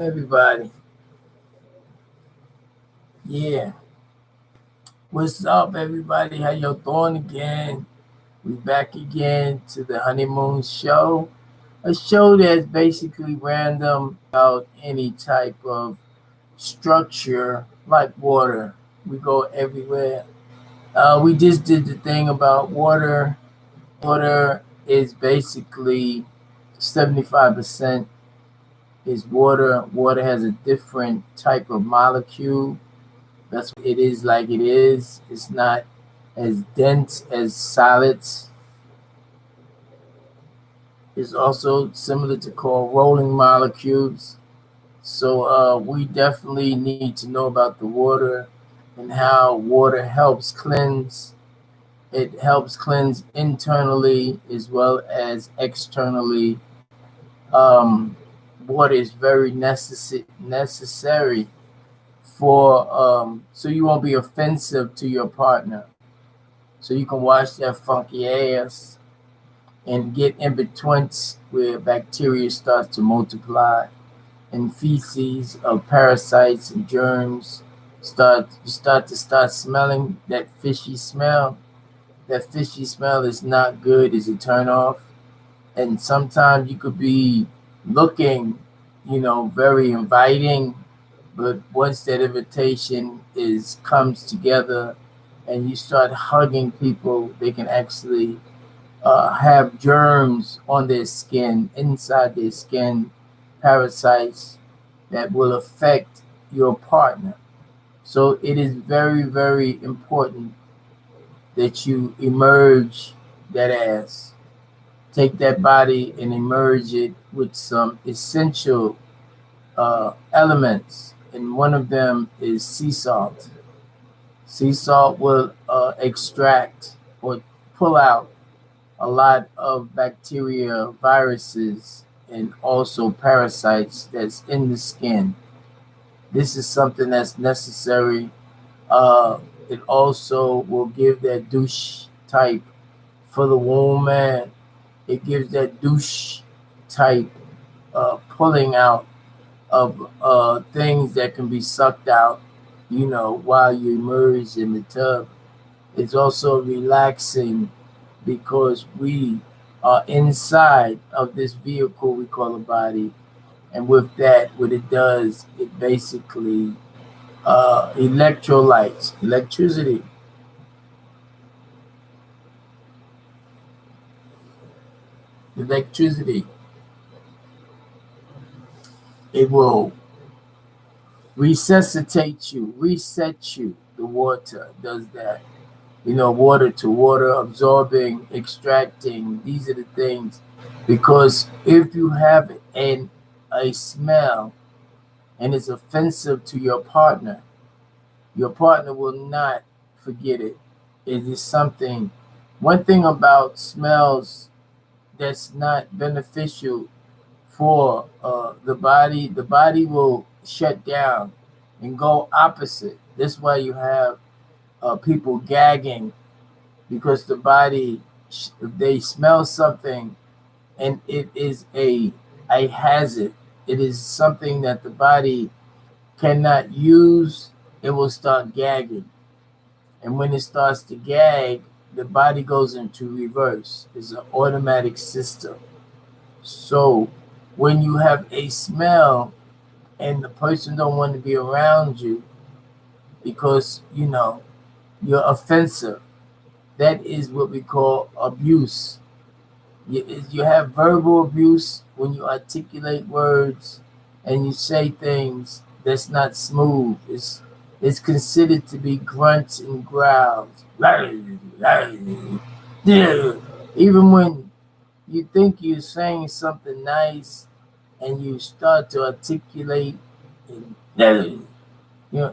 Everybody. Yeah. What's up, everybody? How y'all doing again? We back again to the Honeymoon Show. A show that's basically random without any type of structure like water. We go everywhere. We just did the thing about water. Water is basically 75% is water. Water has a different type of molecule. That's why it is like it is. It's not as dense as solids. It's also similar to called rolling molecules. So we definitely need to know about the water and how water helps cleanse. It helps cleanse internally as well as externally. Um, Water is very necessary for so you won't be offensive to your partner. So you can wash that funky ass and get in between where bacteria starts to multiply and feces of parasites and germs start smelling that fishy smell. That fishy smell is not good, is a turn off. And sometimes you could be looking, very inviting, but once that invitation is comes together and you start hugging people, they can actually have germs on their skin, inside their skin, parasites that will affect your partner. So it is very, very important that you emerge that ass. Take that body and emerge it with some essential elements, and one of them is sea salt. Sea salt will extract or pull out a lot of bacteria, viruses, and also parasites that's in the skin. This is something that's necessary. It also will give that douche type for the woman. It gives that douche type pulling out of things that can be sucked out, while you immerse in the tub. It's also relaxing because we are inside of this vehicle we call a body. And with that, what it does, it basically electrolytes, electricity. It will resuscitate you, reset you. The water does that. Water to water, absorbing, extracting. These are the things. Because if you have a smell and it's offensive to your partner will not forget it. It is something. One thing about smells that's not beneficial for the body will shut down and go opposite. That's why you have people gagging because the body, if they smell something and it is a hazard, it is something that the body cannot use, it will start gagging. And when it starts to gag, the body goes into reverse. It's an automatic system. So when you have a smell and the person don't want to be around you because you're offensive, that is what we call abuse. You have verbal abuse when you articulate words and you say things that's not smooth. It's considered to be grunts and growls. Even when you think you're saying something nice and you start to articulate and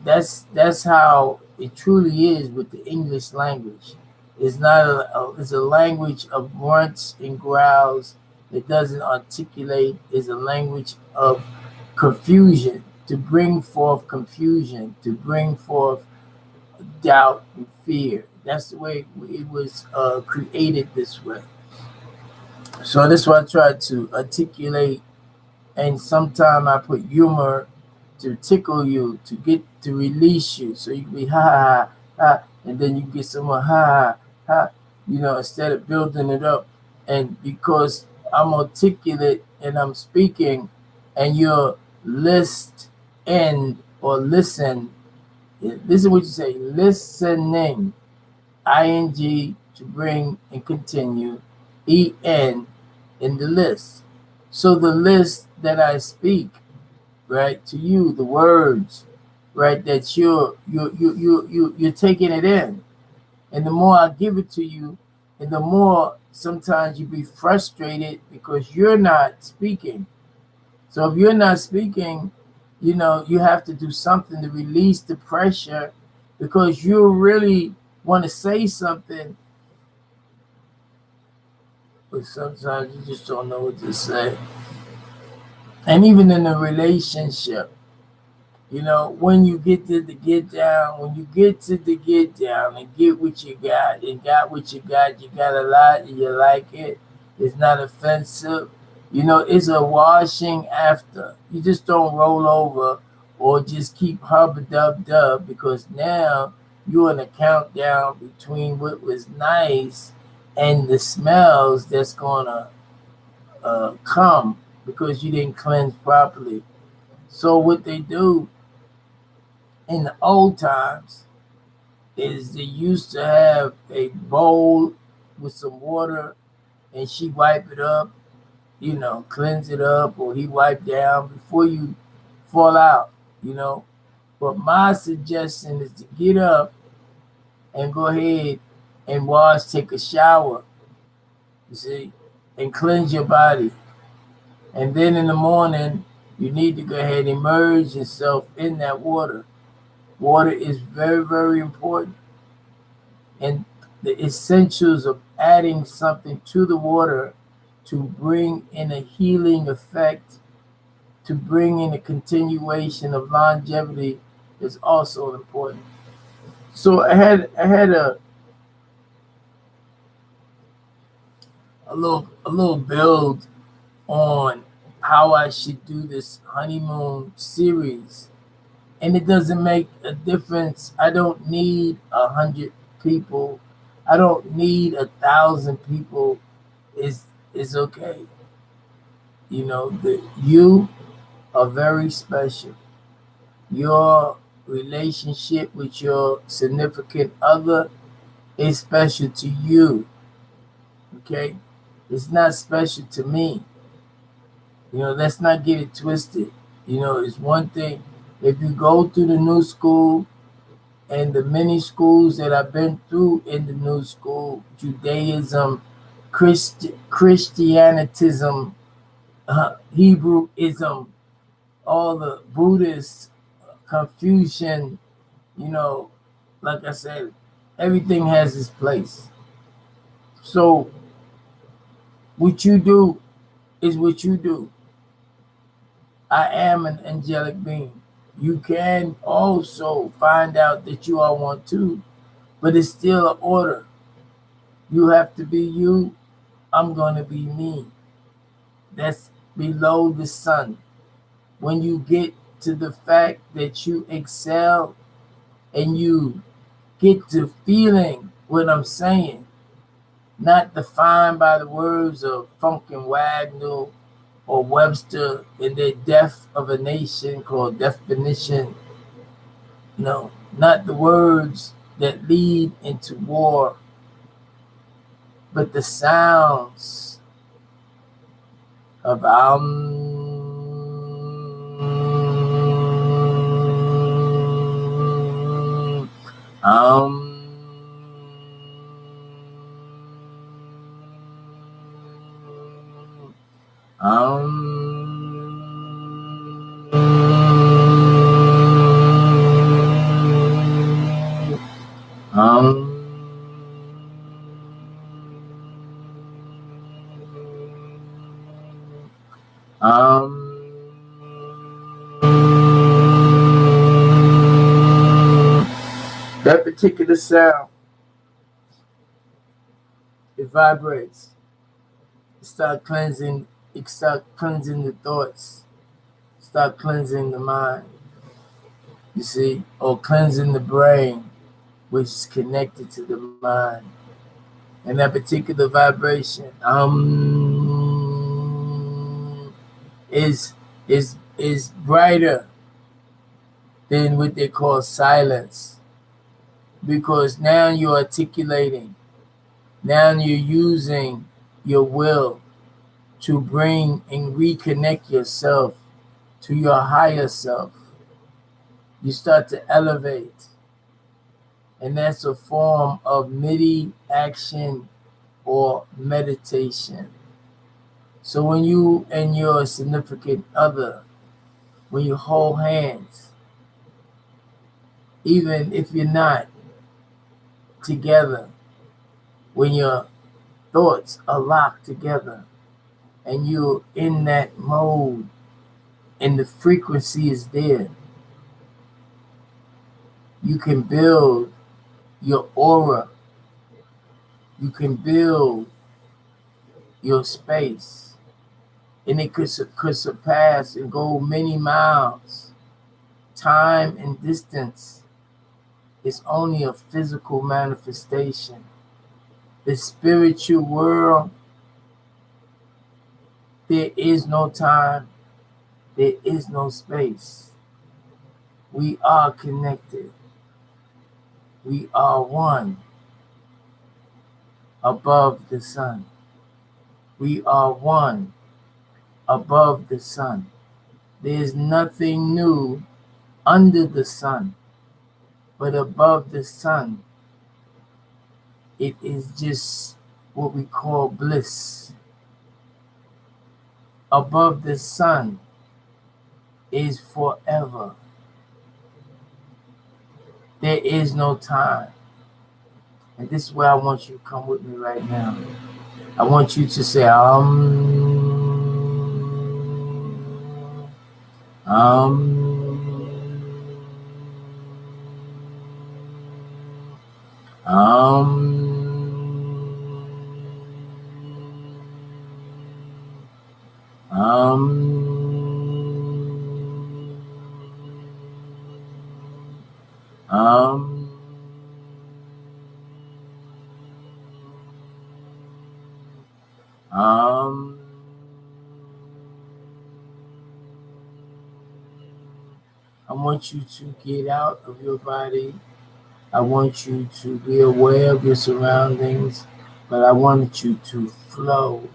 that's how it truly is with the English language. It's not it's a language of grunts and growls. It doesn't articulate. It's a language of confusion, to bring forth confusion, to bring forth doubt and fear. That's the way it was created this way. So that's why I try to articulate And sometimes I put humor to tickle you, to release you, so you can be ha ha ha, and then you get some more ha ha, instead of building it up. And because I'm articulate and I'm speaking, and you're list and or listen, this is what you say: listening, ing to bring and continue, en in the list. So the list that I speak, right, to you, the words, right, that you're taking it in, and the more I give it to you, and the more sometimes you be frustrated because you're not speaking. So if you're not speaking, you have to do something to release the pressure, because you really want to say something, but sometimes you just don't know what to say. And even in a relationship, when you get to the get down, when you get to the get down and get what you got, and got what you got a lot and you like it, it's not offensive, it's a washing after. You just don't roll over or just keep hubba dub dub, because now you're in a countdown between what was nice and the smells that's gonna come because you didn't cleanse properly. So what they do in the old times is they used to have a bowl with some water, and she wipe it up, cleanse it up, or he wipe down before you fall out. But my suggestion is to get up and go ahead and wash, take a shower, you see, and cleanse your body. And then in the morning, you need to go ahead and immerse yourself in that water. Water is very, very important. And the essentials of adding something to the water to bring in a healing effect, to bring in a continuation of longevity, is also important. So I had a little build on how I should do this honeymoon series, and it doesn't make a difference. I don't need 100 people. I don't need 1,000 people. Is okay. You are very special. Your relationship with your significant other is special to you. Okay, it's not special to me. Let's not get it twisted. It's one thing if you go through the new school, and the many schools that I've been through in the new school: Judaism, Christianitism, Hebrewism, all the Buddhist, Confucian, you know, like I said, everything has its place. So what you do is what you do. I am an angelic being. You can also find out that you are one too, but it's still an order. You have to be you. I'm going to be me. That's below the sun. When you get to the fact that you excel and you get to feeling what I'm saying, not defined by the words of Funk and Wagner or Webster in their Death of a Nation called Definition. No, not the words that lead into war, but the sounds of um um that particular sound, it vibrates. It start cleansing the thoughts. start cleansing the mind, you see, or cleansing the brain, which is connected to the mind. And that particular vibration is brighter than what they call silence, because now you're articulating, now you're using your will to bring and reconnect yourself to your higher self. You start to elevate, and that's a form of midi action or meditation. So when you and your significant other, when you hold hands, even if you're not together, when your thoughts are locked together and you're in that mode and the frequency is there, you can build your aura, you can build your space, and it could surpass and go many miles. Time and distance is only a physical manifestation. The spiritual world, there is no time, there is no space. We are connected. We are one above the sun. We are one above the sun. There is nothing new under the sun, but above the sun, it is just what we call bliss. Above the sun is forever. There is no time. And this is where I want you to come with me right now. I want you to say, I want you to get out of your body. I want you to be aware of your surroundings, but I want you to flow,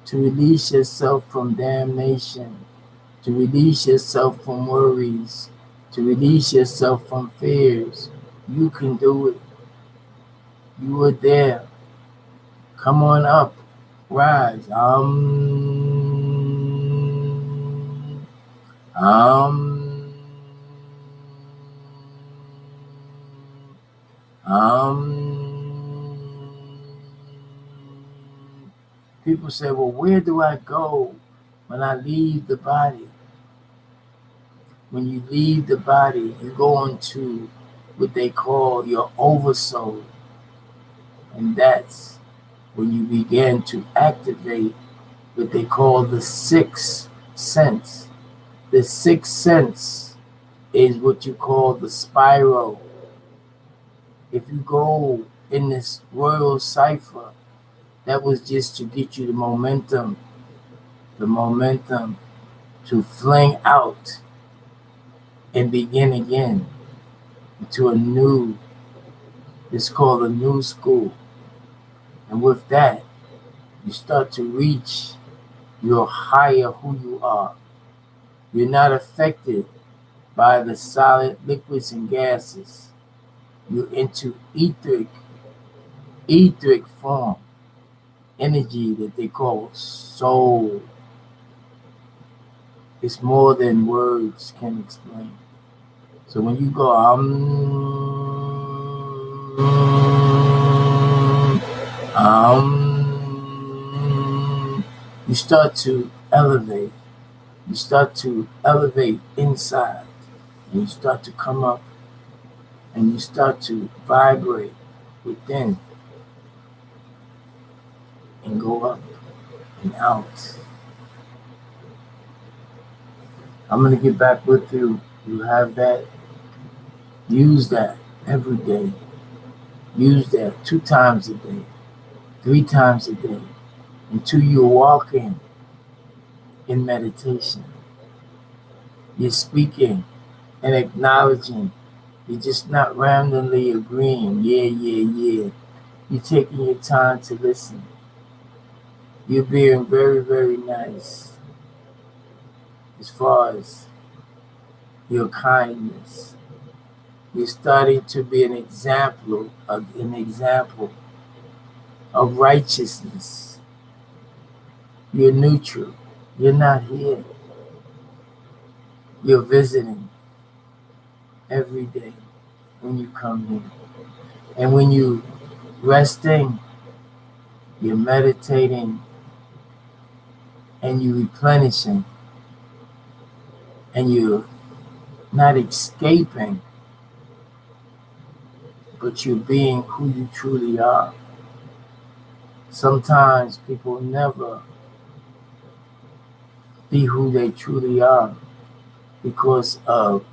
to release yourself from damnation, to release yourself from worries, to release yourself from fears. You can do it. You are there. Come on up. Rise. People say, well, where do I go when I leave the body? When you leave the body, you go into what they call your oversoul. And that's when you begin to activate what they call the sixth sense. The sixth sense is what you call the spiral. If you go in this royal cipher, that was just to get you the momentum to fling out and begin again into a new, it's called a new school. And with that, you start to reach your higher who you are. You're not affected by the solid liquids and gases. You're into etheric form, energy that they call soul. It's more than words can explain. So when you go, you start to elevate. You start to elevate inside, and you start to come up, and you start to vibrate within, and go up and out. I'm going to get back with you. You have that. Use that every day. Use that 2 times a day, 3 times a day, until you're walking in meditation. You're speaking and acknowledging. You're just not randomly agreeing. Yeah, yeah, yeah. You're taking your time to listen. You're being very, very nice as far as your kindness. You're starting to be an example of righteousness. You're neutral. You're not here. You're visiting every day when you come here. And when you resting, you're meditating, and you're replenishing, and you're not escaping, but you're being who you truly are. Sometimes people never be who they truly are because of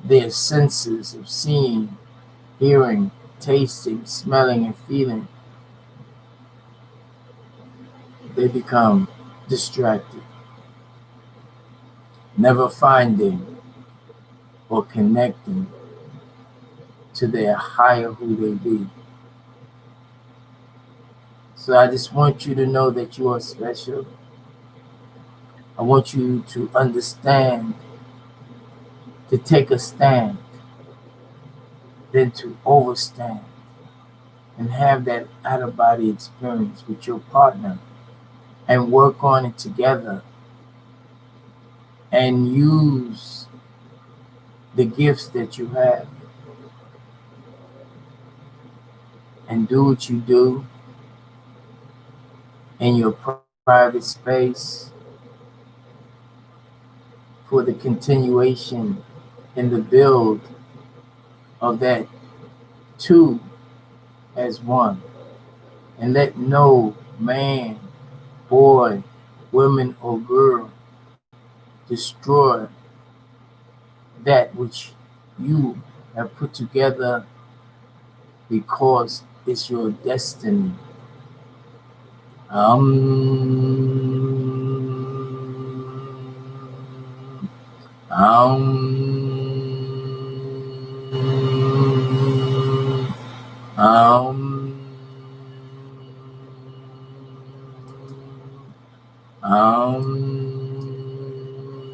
their senses of seeing, hearing, tasting, smelling, and feeling. They become distracted, never finding or connecting to their higher who they be. So I just want you to know that you are special. I want you to understand, to take a stand, then to overstand and have that out-of-body experience with your partner and work on it together and use the gifts that you have and do what you do in your private space for the continuation and the build of that two as one. And let no man, boy, woman, or girl destroy that which you have put together because it's your destiny. Um,